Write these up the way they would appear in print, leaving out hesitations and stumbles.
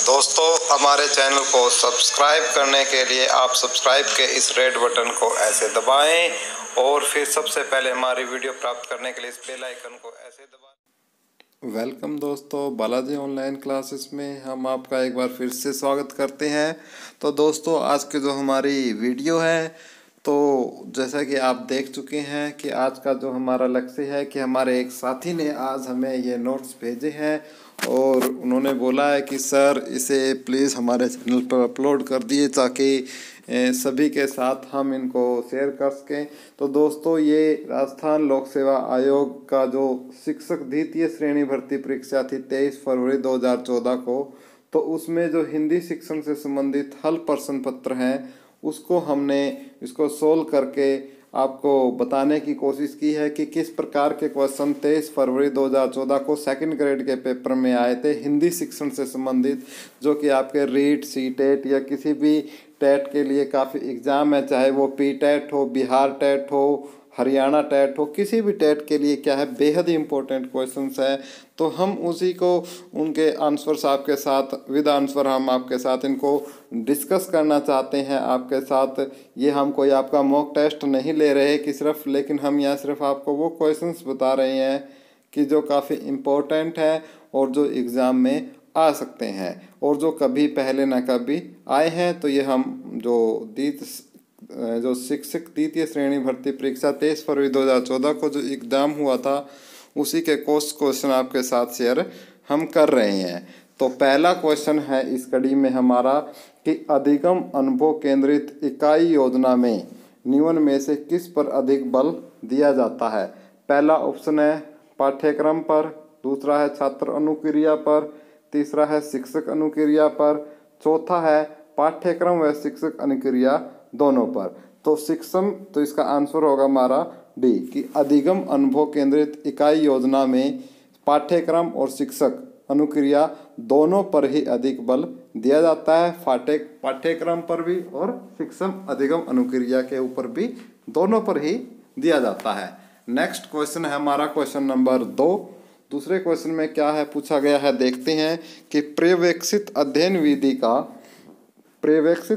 दोस्तों, हमारे चैनल को सब्सक्राइब करने के लिए आप सब्सक्राइब के इस रेड बटन को ऐसे दबाएं और फिर सबसे पहले हमारी वीडियो प्राप्त करने के लिए इस बेल आइकन को ऐसे दबाएं। वेलकम दोस्तों, बालाजी ऑनलाइन क्लासेस में हम आपका एक बार फिर से स्वागत करते हैं। तो दोस्तों, आज की जो हमारी वीडियो है, तो जैसा कि आप देख चुके हैं कि आज का जो हमारा लक्ष्य है कि हमारे एक साथी ने आज हमें ये नोट्स भेजे हैं और उन्होंने बोला है कि सर इसे प्लीज़ हमारे चैनल पर अपलोड कर दिए ताकि सभी के साथ हम इनको शेयर कर सकें। तो दोस्तों, ये राजस्थान लोक सेवा आयोग का जो शिक्षक द्वितीय श्रेणी भर्ती परीक्षा थी 23 फरवरी 2014 को, तो उसमें जो हिंदी शिक्षण से संबंधित हल प्रश्न पत्र हैं उसको हमने इसको सोल्व करके आपको बताने की कोशिश की है कि किस प्रकार के क्वेश्चन 23 फरवरी 2014 को सेकंड ग्रेड के पेपर में आए थे हिंदी शिक्षण से संबंधित, जो कि आपके रीट, सी टेट या किसी भी टेट के लिए काफ़ी एग्ज़ाम है, चाहे वो पी टेट हो, बिहार टेट हो, हरियाणा टेट हो, किसी भी टेट के लिए क्या है बेहद ही इम्पोर्टेंट क्वेश्चंस है। तो हम उसी को उनके आंसर्स आपके साथ विद आंसर हम आपके साथ इनको डिस्कस करना चाहते हैं आपके साथ। ये हम कोई आपका मॉक टेस्ट नहीं ले रहे कि सिर्फ, लेकिन हम यहाँ सिर्फ आपको वो क्वेश्चंस बता रहे हैं कि जो काफ़ी इम्पोर्टेंट है और जो एग्ज़ाम में आ सकते हैं और जो कभी पहले ना कभी आए हैं। तो ये हम जो शिक्षक द्वितीय श्रेणी भर्ती परीक्षा 23 फरवरी 2014 को जो एग्ज़ाम हुआ था उसी के क्वेश्चन आपके साथ शेयर हम कर रहे हैं। तो पहला क्वेश्चन है इस कड़ी में हमारा कि अधिगम अनुभव केंद्रित इकाई योजना में निम्न में से किस पर अधिक बल दिया जाता है। पहला ऑप्शन है पाठ्यक्रम पर, दूसरा है छात्र अनुक्रिया पर, तीसरा है शिक्षक अनुक्रिया पर, चौथा है पाठ्यक्रम व शिक्षक अनुक्रिया दोनों पर। तो इसका आंसर होगा हमारा डी कि अधिगम अनुभव केंद्रित इकाई योजना में पाठ्यक्रम और शिक्षक अनुक्रिया दोनों पर ही अधिक बल दिया जाता है। पाठ्यक्रम पर भी और शिक्षक अधिगम अनुक्रिया के ऊपर भी, दोनों पर ही दिया जाता है। नेक्स्ट क्वेश्चन है हमारा क्वेश्चन नंबर 2। दूसरे क्वेश्चन में क्या है पूछा गया है, देखते हैं कि पर्यवेक्षित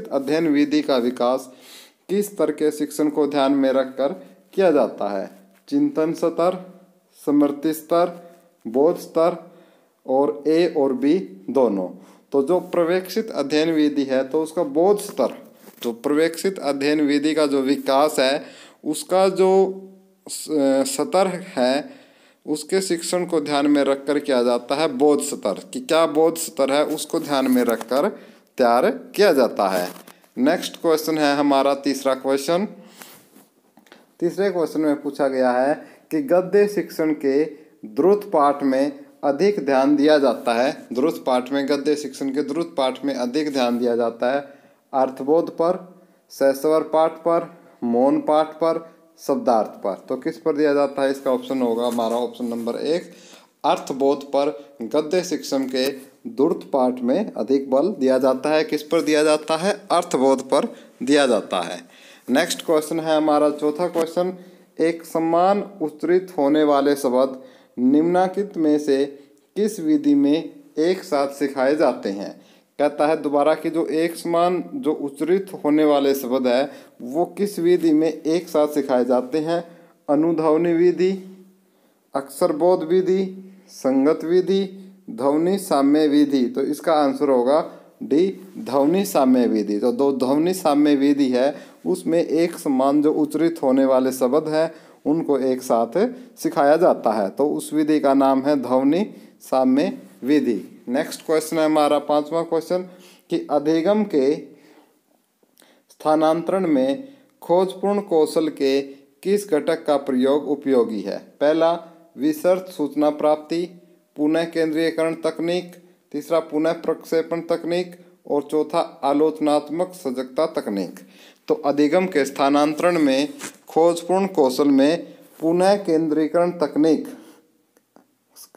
अध्ययन विधि का विकास किस स्तर के शिक्षण को ध्यान में रखकर किया जाता है। चिंतन स्तर, स्मृति स्तर, बोध स्तर और ए और बी दोनों। तो जो पर्यवेक्षित अध्ययन विधि है तो उसका बोध स्तर, जो पर्यवेक्षित अध्ययन विधि का जो विकास है उसका जो स्तर है उसके शिक्षण को ध्यान में रखकर किया जाता है बोध स्तर। कि क्या बोध स्तर है उसको ध्यान में रखकर तैयार किया जाता है। नेक्स्ट क्वेश्चन है हमारा तीसरा क्वेश्चन। तीसरे क्वेश्चन में पूछा गया है कि गद्य शिक्षण के द्रुत पाठ में अधिक ध्यान दिया जाता है। गद्य शिक्षण के द्रुत पाठ में अधिक ध्यान दिया जाता है अर्थबोध पर, सहस्वर पाठ पर, मौन पाठ पर, शब्दार्थ पर। तो किस पर दिया जाता है, इसका ऑप्शन होगा हमारा ऑप्शन नंबर 1 अर्थबोध पर गद्य शिक्षण के द्रुत पाठ में अधिक बल दिया जाता है। किस पर दिया जाता है, अर्थबोध पर दिया जाता है। नेक्स्ट क्वेश्चन है हमारा चौथा क्वेश्चन, एक समान उच्चारित होने वाले शब्द निम्नलिखित में से किस विधि में एक साथ सिखाए जाते हैं। कहता है दोबारा कि जो एक समान जो उच्चारित होने वाले शब्द है वो किस विधि में एक साथ सिखाए जाते हैं। अनुध्वनि विधि, अक्षरबोध विधि, संगत विधि, ध्वनि साम्य विधि। तो इसका आंसर होगा डी ध्वनि साम्य विधि। तो दो ध्वनि साम्य विधि है उसमें एक समान जो उच्चारित होने वाले शब्द हैं उनको एक साथ सिखाया जाता है, तो उस विधि का नाम है ध्वनि साम्य विधि। नेक्स्ट क्वेश्चन है हमारा पांचवा क्वेश्चन कि अधिगम के स्थानांतरण में खोजपूर्ण कौशल के किस घटक का प्रयोग उपयोगी है। पहला विस्तृत सूचना प्राप्ति, पुनः केंद्रीयकरण तकनीक, तीसरा पुनः प्रक्षेपण तकनीक और चौथा आलोचनात्मक सजगता तकनीक। तो अधिगम के स्थानांतरण में खोजपूर्ण कौशल में पुनः केंद्रीकरण तकनीक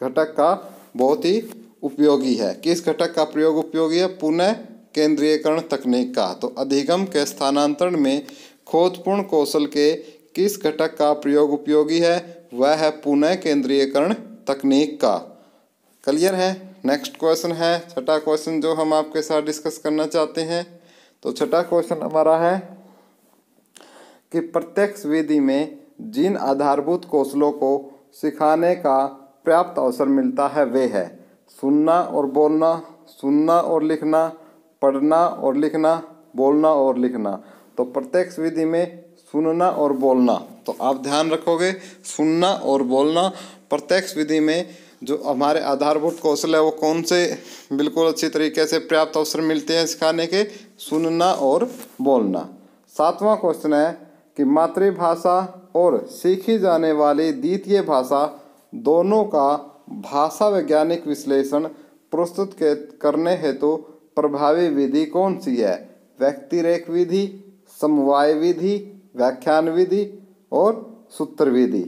घटक का बहुत ही उपयोगी है। किस घटक का प्रयोग उपयोगी है, पुनः केंद्रीयकरण तकनीक का। तो अधिगम के स्थानांतरण में खोजपूर्ण कौशल के किस घटक का प्रयोग उपयोगी है, वह है पुनः केंद्रीयकरण तकनीक का। क्लियर है। नेक्स्ट क्वेश्चन है छठा क्वेश्चन जो हम आपके साथ डिस्कस करना चाहते हैं। तो छठा क्वेश्चन हमारा है कि प्रत्यक्ष विधि में जिन आधारभूत कौशलों को सिखाने का पर्याप्त अवसर मिलता है वे है सुनना और बोलना, सुनना और लिखना, पढ़ना और लिखना, बोलना और लिखना। तो प्रत्यक्ष विधि में सुनना और बोलना, तो आप ध्यान रखोगे सुनना और बोलना प्रत्यक्ष विधि में जो हमारे आधारभूत कौशल है वो कौन से बिल्कुल अच्छी तरीके से पर्याप्त अवसर मिलते हैं सिखाने के, सुनना और बोलना। सातवां क्वेश्चन है कि मातृभाषा और सीखी जाने वाली द्वितीय भाषा दोनों का भाषा वैज्ञानिक विश्लेषण प्रस्तुत करने हेतु प्रभावी विधि कौन सी है? व्यक्तिरेख विधि, समवाय विधि, व्याख्यान विधि और सूत्र विधि।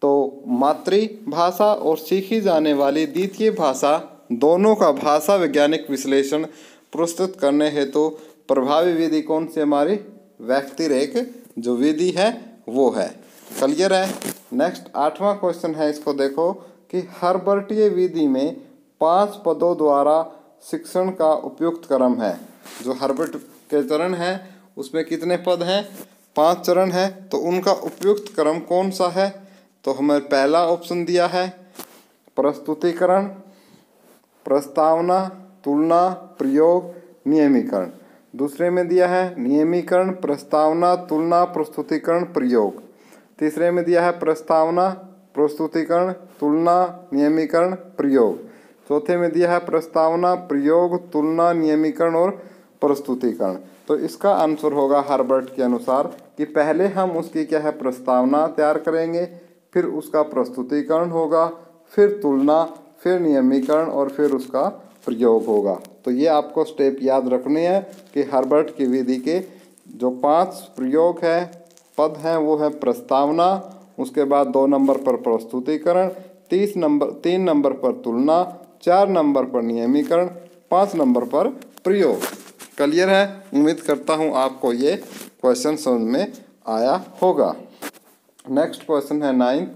तो मातृभाषा और सीखी जाने वाली द्वितीय भाषा दोनों का भाषा वैज्ञानिक विश्लेषण प्रस्तुत करने हेतु प्रभावी विधि कौन सी हमारी? व्यक्तिरेख जो विधि है वो है। क्लियर है। नेक्स्ट आठवां क्वेश्चन है, इसको देखो कि हर्बर्टीय विधि में 5 पदों द्वारा शिक्षण का उपयुक्त क्रम है। जो हर्बर्ट के चरण है उसमें कितने पद हैं? 5 चरण है। तो उनका उपयुक्त क्रम कौन सा है? तो हमें पहला ऑप्शन दिया है प्रस्तुतिकरण, प्रस्तावना, तुलना, प्रयोग, नियमीकरण। दूसरे में दिया है नियमीकरण, प्रस्तावना, तुलना, प्रस्तुतिकरण, प्रयोग। तीसरे में दिया है प्रस्तावना, प्रस्तुतिकरण, तुलना, नियमीकरण, प्रयोग। चौथे में दिया है प्रस्तावना, प्रयोग, तुलना, नियमीकरण और प्रस्तुतिकरण। तो इसका आंसर होगा हर्बर्ट के अनुसार कि पहले हम उसकी क्या है प्रस्तावना तैयार करेंगे, फिर उसका प्रस्तुतिकरण होगा, फिर तुलना, फिर नियमीकरण और फिर उसका प्रयोग होगा। तो ये आपको स्टेप याद रखने हैं कि हर्बर्ट की विधि के जो 5 प्रयोग है पद हैं वो है प्रस्तावना, उसके बाद 2 नंबर पर प्रस्तुतिकरण, 3 नंबर पर तुलना, 4 नंबर पर नियमीकरण, 5 नंबर पर प्रयोग। क्लियर है। उम्मीद करता हूँ आपको ये क्वेश्चन समझ में आया होगा। नेक्स्ट क्वेश्चन है 9th,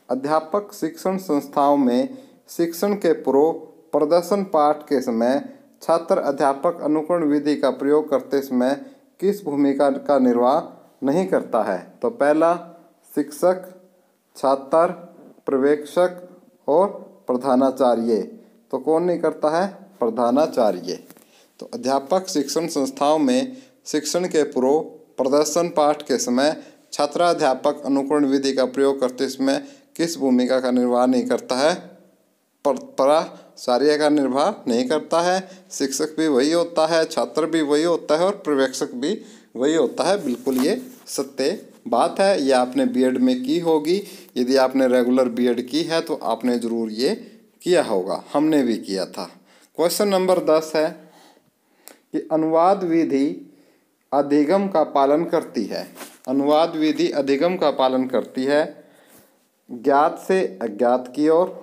अध्यापक शिक्षण संस्थाओं में शिक्षण के पूर्व प्रदर्शन पाठ के समय छात्र अध्यापक अनुकरण विधि का प्रयोग करते समय किस भूमिका का निर्वाह नहीं करता है? तो पहला शिक्षक, छात्र, पर्यवेक्षक और प्रधानाचार्य। तो कौन नहीं करता है? प्रधानाचार्य। तो अध्यापक शिक्षण संस्थाओं में शिक्षण के पूर्व प्रदर्शन पाठ के समय छात्राध्यापक अनुकरण विधि का प्रयोग करते समय किस भूमिका का निर्वाह नहीं करता है? प्राचार्य का निर्वाह नहीं करता है। शिक्षक भी वही होता है, छात्र भी वही होता है और पर्यवेक्षक भी वही होता है। बिल्कुल ये सत्य बात है। ये आपने बीएड में की होगी। यदि आपने रेगुलर बीएड की है तो आपने ज़रूर ये किया होगा, हमने भी किया था। क्वेश्चन नंबर 10 है कि अनुवाद विधि अधिगम का पालन करती है। अनुवाद विधि अधिगम का पालन करती है ज्ञात से अज्ञात की ओर,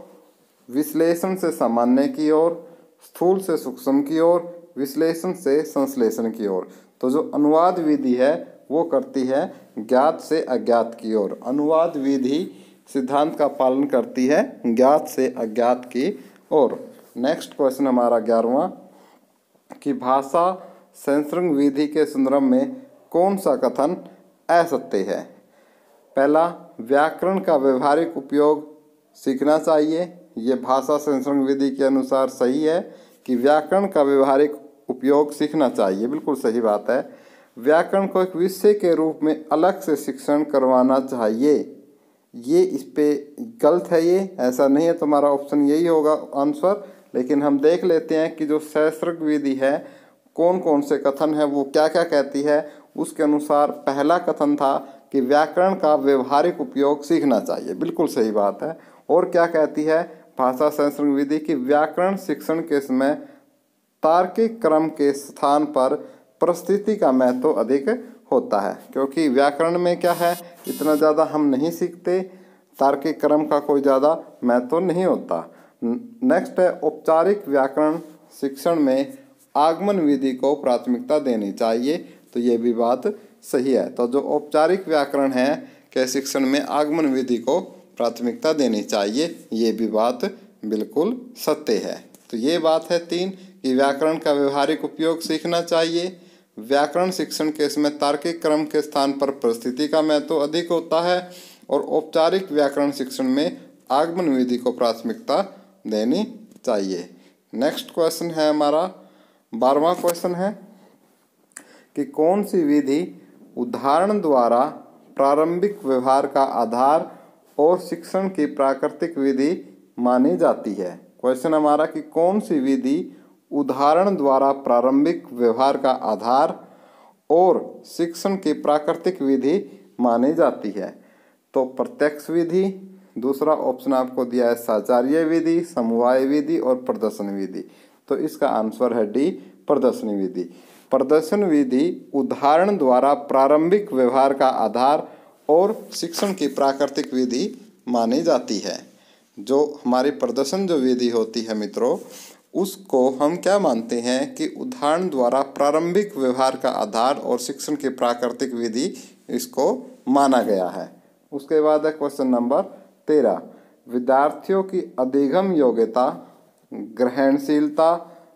विश्लेषण से सामान्य की ओर, स्थूल से सूक्ष्म की ओर, विश्लेषण से संश्लेषण की ओर। तो जो अनुवाद विधि है वो करती है ज्ञात से अज्ञात की ओर। अनुवाद विधि सिद्धांत का पालन करती है ज्ञात से अज्ञात की ओर। नेक्स्ट क्वेश्चन हमारा 11वां कि भाषा संसर्ग विधि के संदर्भ में कौन सा कथन असत्य है? पहला, व्याकरण का व्यवहारिक उपयोग सीखना चाहिए। ये भाषा संसर्ग विधि के अनुसार सही है कि व्याकरण का व्यवहारिक उपयोग सीखना चाहिए, बिल्कुल सही बात है। व्याकरण को एक विषय के रूप में अलग से शिक्षण करवाना चाहिए, ये इस पे गलत है, ये ऐसा नहीं है। तुम्हारा ऑप्शन यही होगा आंसर। लेकिन हम देख लेते हैं कि जो सहस्त्रक विधि है कौन कौन से कथन है, वो क्या क्या कहती है। उसके अनुसार पहला कथन था कि व्याकरण का व्यवहारिक उपयोग सीखना चाहिए, बिल्कुल सही बात है। और क्या कहती है भाषा सहस्त्रक विधि की व्याकरण शिक्षण के समय तार्किक क्रम के स्थान पर परिस्थिति का महत्व अधिक होता है, क्योंकि व्याकरण में क्या है इतना ज़्यादा हम नहीं सीखते, तार्किक क्रम का कोई ज़्यादा महत्व नहीं होता। नेक्स्ट है औपचारिक व्याकरण शिक्षण में आगमन विधि को प्राथमिकता देनी चाहिए, तो ये भी बात सही है। तो जो औपचारिक व्याकरण है के शिक्षण में आगमन विधि को प्राथमिकता देनी चाहिए, ये भी बात बिल्कुल सत्य है। तो ये बात है 3 कि व्याकरण का व्यवहारिक उपयोग सीखना चाहिए। व्याकरण शिक्षण के इसमें तार्किक क्रम के स्थान पर परिस्थिति का महत्व अधिक होता है और औपचारिक व्याकरण शिक्षण में आगमन विधि को प्राथमिकता देनी चाहिए। नेक्स्ट क्वेश्चन है हमारा 12वां क्वेश्चन है कि कौन सी विधि उदाहरण द्वारा प्रारंभिक व्यवहार का आधार और शिक्षण की प्राकृतिक विधि मानी जाती है। क्वेश्चन हमारा कि कौन सी विधि उदाहरण द्वारा प्रारंभिक व्यवहार का आधार और शिक्षण की प्राकृतिक विधि मानी जाती है। तो प्रत्यक्ष विधि, दूसरा ऑप्शन आपको दिया है साचार्य विधि, समवाय विधि और प्रदर्शन विधि। तो इसका आंसर है डी, प्रदर्शन विधि। प्रदर्शन विधि उदाहरण द्वारा प्रारंभिक व्यवहार का आधार और शिक्षण की प्राकृतिक विधि मानी जाती है। जो हमारी प्रदर्शन जो विधि होती है मित्रों, उसको हम क्या मानते हैं कि उदाहरण द्वारा प्रारंभिक व्यवहार का आधार और शिक्षण की प्राकृतिक विधि इसको माना गया है। उसके बाद है क्वेश्चन नंबर 13, विद्यार्थियों की अधिगम योग्यता, ग्रहणशीलता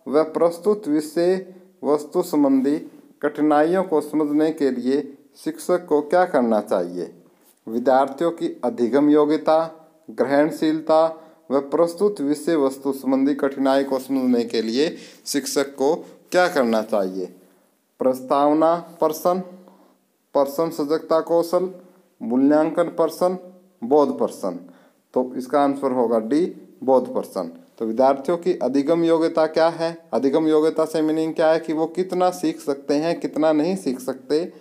व प्रस्तुत विषय वस्तु संबंधी कठिनाइयों को समझने के लिए शिक्षक को क्या करना चाहिए। विद्यार्थियों की अधिगम योग्यता, ग्रहणशीलता व प्रस्तुत विषय वस्तु संबंधी कठिनाई को समझने के लिए शिक्षक को क्या करना चाहिए। प्रस्तावना प्रश्न, प्रश्न सजगता कौशल, मूल्यांकन प्रश्न, बोध प्रश्न। तो इसका आंसर होगा डी, बोध प्रश्न। तो विद्यार्थियों की अधिगम योग्यता क्या है? अधिगम योग्यता से मीनिंग क्या है कि वो कितना सीख सकते हैं, कितना नहीं सीख सकते।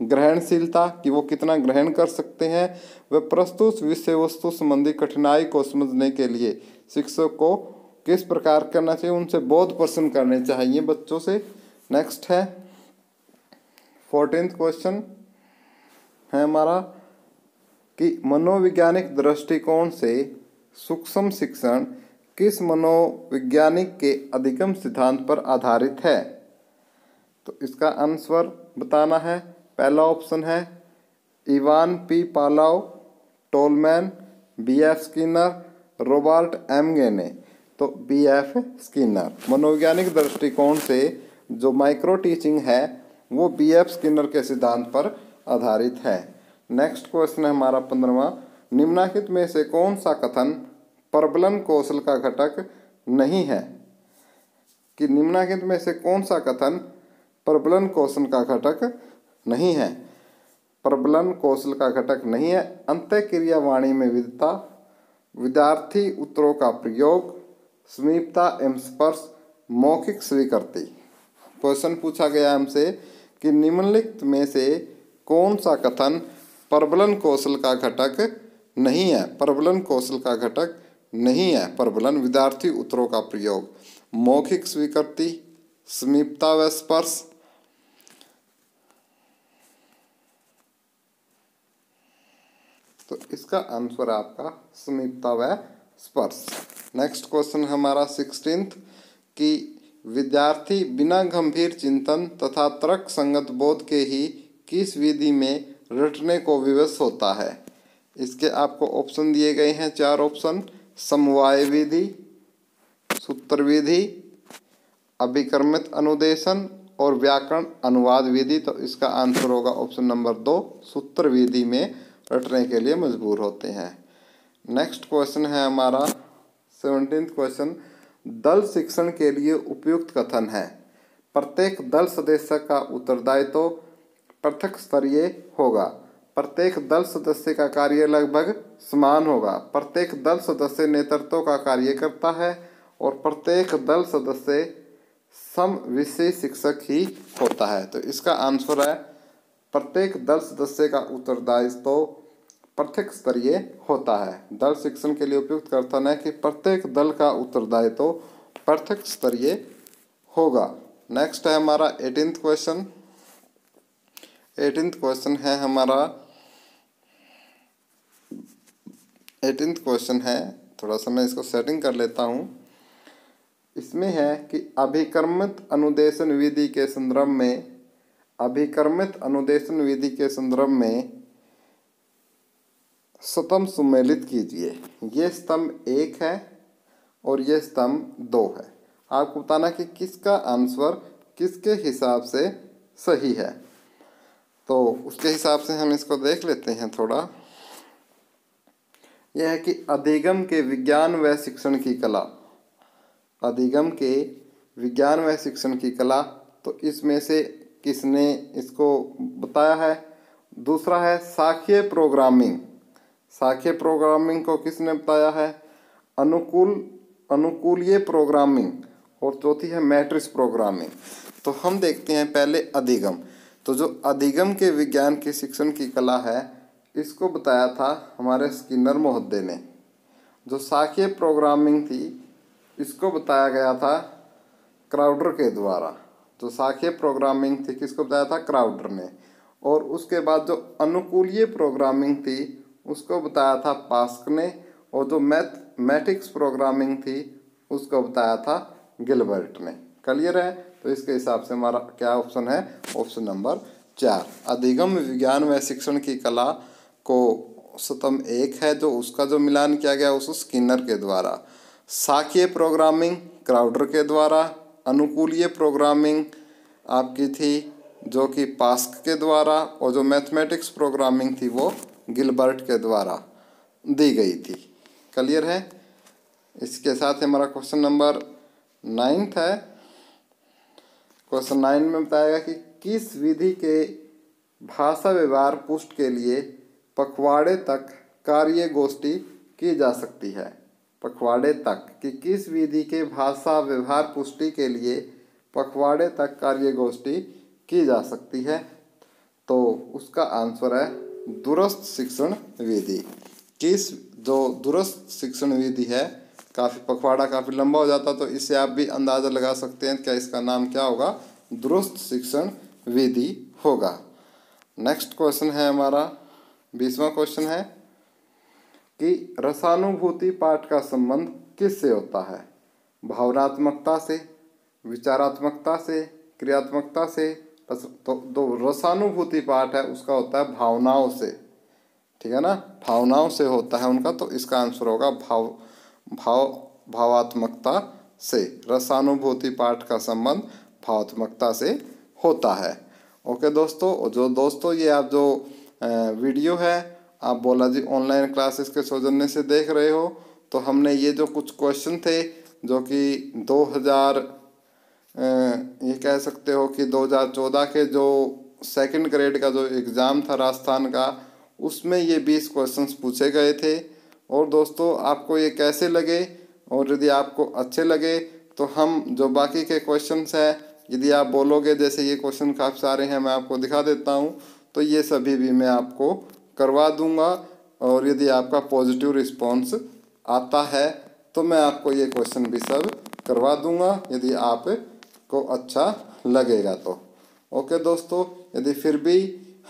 ग्रहणशीलता कि वो कितना ग्रहण कर सकते हैं। व प्रस्तुत विषय वस्तु संबंधी कठिनाई को समझने के लिए शिक्षक को किस प्रकार करना चाहिए, उनसे बोध प्रश्न करने चाहिए बच्चों से। नेक्स्ट है 14वां क्वेश्चन है हमारा कि मनोवैज्ञानिक दृष्टिकोण से सूक्ष्म शिक्षण किस मनोवैज्ञानिक के अधिगम सिद्धांत पर आधारित है। तो इसका आंसर बताना है। पहला ऑप्शन है Ivan P Pavlov, Tolman, B.F. Skinner, Robert M Gagne. तो B.F. स्किनर। मनोवैज्ञानिक दृष्टिकोण से जो माइक्रो टीचिंग है वो B.F. स्किनर के सिद्धांत पर आधारित है। नेक्स्ट क्वेश्चन है हमारा 15वां, निम्नलिखित में से कौन सा कथन प्रबलन कौशल का घटक नहीं है। कि निम्नलिखित में से कौन सा कथन प्रबलन कौशल का घटक नहीं है। प्रबलन कौशल का घटक नहीं है। अंतःक्रिया वाणी में विविधता, विद्यार्थी उत्तरों का प्रयोग, समीपता एवं स्पर्श, मौखिक स्वीकृति। क्वेश्चन पूछा गया हमसे कि निम्नलिखित में से कौन सा कथन प्रबलन कौशल का घटक नहीं है। प्रबलन कौशल का घटक नहीं है। प्रबलन विद्यार्थी उत्तरों का प्रयोग, मौखिक स्वीकृति, समीपता व स्पर्श। तो इसका आंसर आपका समीपता व स्पर्श। नेक्स्ट क्वेश्चन हमारा 16वां कि विद्यार्थी बिना गंभीर चिंतन तथा तर्क संगत बोध के ही किस विधि में रटने को विवश होता है। इसके आपको ऑप्शन दिए गए हैं 4 ऑप्शन, समवाय विधि, सूत्र विधि, अभिक्रमित अनुदेशन और व्याकरण अनुवाद विधि। तो इसका आंसर होगा ऑप्शन नंबर 2, सूत्र विधि में रटने के लिए मजबूर होते हैं। नेक्स्ट क्वेश्चन है हमारा 17वां क्वेश्चन, दल शिक्षण के लिए उपयुक्त कथन है। प्रत्येक दल सदस्य का उत्तरदायित्व पृथक स्तरीय होगा। प्रत्येक दल सदस्य का कार्य लगभग समान होगा। प्रत्येक दल सदस्य नेतृत्व का कार्य करता है और प्रत्येक दल सदस्य सम विषय शिक्षक ही होता है। तो इसका आंसर है प्रत्येक दल सदस्य का उत्तरदायित्व पृथक स्तरीय होता है। दल शिक्षण के लिए उपयुक्त कथन है कि प्रत्येक दल का उत्तरदायित्व पृथक स्तरीय होगा। नेक्स्ट है हमारा 18वां क्वेश्चन। 18वां क्वेश्चन है हमारा 18वां क्वेश्चन है, थोड़ा सा मैं इसको सेटिंग कर लेता हूँ। इसमें है कि अभिक्रमित अनुदेशन विधि के संदर्भ में, अभिक्रमित अनुदेशन विधि के संदर्भ में स्तंभ सुमेलित कीजिए। ये स्तंभ 1 है और ये स्तंभ 2 है। आपको बताना कि किसका आंसर किसके हिसाब से सही है। तो उसके हिसाब से हम इसको देख लेते हैं थोड़ा। यह है कि अधिगम के विज्ञान व शिक्षण की कला। अधिगम के विज्ञान व शिक्षण की कला, तो इसमें से किसने इसको बताया है? दूसरा है सांख्यिकीय प्रोग्रामिंग। सांख्यिकीय प्रोग्रामिंग को किसने बताया है? अनुकूलीय प्रोग्रामिंग। और चौथी है मैट्रिक्स प्रोग्रामिंग। तो हम देखते हैं पहले अधिगम। तो जो अधिगम के विज्ञान के शिक्षण की कला है, इसको बताया था हमारे स्किनर महोदय ने। जो सांख्यिकीय प्रोग्रामिंग थी, इसको बताया गया था क्राउडर के द्वारा। जो सांख्यिकीय प्रोग्रामिंग थी, किसको बताया था? क्राउडर ने। और उसके बाद जो अनुकूलीय प्रोग्रामिंग थी, उसको बताया था पास्क ने। और जो मैथमेटिक्स प्रोग्रामिंग थी, उसको बताया था गिलबर्ट ने। क्लियर है? तो इसके हिसाब से हमारा क्या ऑप्शन है? Option number 4। अधिगम विज्ञान व शिक्षण की कला को स्तंभ 1 है, जो उसका जो मिलान किया गया उस स्किनर के द्वारा। सांख्यिकीय प्रोग्रामिंग क्राउडर के द्वारा। अनुकूलीय प्रोग्रामिंग आपकी थी जो कि पास्क के द्वारा। और जो मैथमेटिक्स प्रोग्रामिंग थी वो गिलबर्ट के द्वारा दी गई थी। क्लियर है? इसके साथ हमारा क्वेश्चन नंबर 9 है। क्वेश्चन 9 में बताएगा कि किस विधि के भाषा व्यवहार पुष्ट के लिए पखवाड़े तक कार्य गोष्ठी की जा सकती है? पखवाड़े तक कि किस विधि के भाषा व्यवहार पुष्टि के लिए पखवाड़े तक कार्य गोष्ठी की जा सकती है? तो उसका आंसर है दूरस्थ शिक्षण विधि। किस जो दूरस्थ शिक्षण विधि है, काफ़ी पखवाड़ा काफ़ी लंबा हो जाता, तो इससे आप भी अंदाज़ा लगा सकते हैं क्या इसका नाम क्या होगा? दूरस्थ शिक्षण विधि होगा। नेक्स्ट क्वेश्चन है हमारा 20वां क्वेश्चन है कि रसानुभूति पाठ का संबंध किससे होता है? भावनात्मकता से, विचारात्मकता से, क्रियात्मकता से? तो जो रसानुभूति पाठ है उसका होता है भावनाओं से। ठीक है ना? भावनाओं से होता है उनका, तो इसका आंसर होगा भावात्मकता से। रसानुभूति पाठ का संबंध भावात्मकता से होता है। ओके दोस्तों, ये आप जो वीडियो है आप बोला जी ऑनलाइन क्लासेस के सौजन्य से देख रहे हो। तो हमने ये जो कुछ क्वेश्चन थे जो कि 2000 ये कह सकते हो कि 2014 के जो सेकंड ग्रेड का जो एग्ज़ाम था राजस्थान का, उसमें ये 20 क्वेश्चंस पूछे गए थे। और दोस्तों आपको ये कैसे लगे? और यदि आपको अच्छे लगे तो हम जो बाकी के क्वेश्चंस हैं, यदि आप बोलोगे जैसे ये क्वेश्चन काफ़ी सारे हैं, मैं आपको दिखा देता हूँ, तो ये सभी भी मैं आपको करवा दूँगा। और यदि आपका पॉजिटिव रिस्पॉन्स आता है तो मैं आपको ये क्वेश्चन भी सब करवा दूँगा, यदि आप को अच्छा लगेगा तो। ओके दोस्तों, यदि फिर भी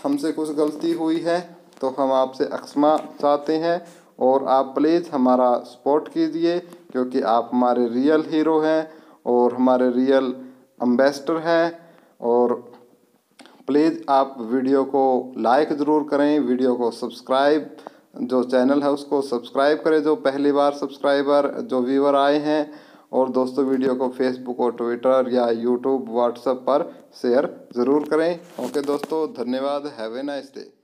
हमसे कुछ गलती हुई है तो हम आपसे क्षमा चाहते हैं। और आप प्लीज़ हमारा सपोर्ट कीजिए, क्योंकि आप हमारे रियल हीरो हैं और हमारे रियल एम्बेसडर हैं। और प्लीज़ आप वीडियो को लाइक ज़रूर करें, वीडियो को सब्सक्राइब, जो चैनल है उसको सब्सक्राइब करें, जो पहली बार सब्सक्राइबर जो व्यूअर आए हैं। और दोस्तों वीडियो को फेसबुक और ट्विटर या यूट्यूब व्हाट्सएप पर शेयर ज़रूर करें। ओके दोस्तों, धन्यवाद। Have a nice day.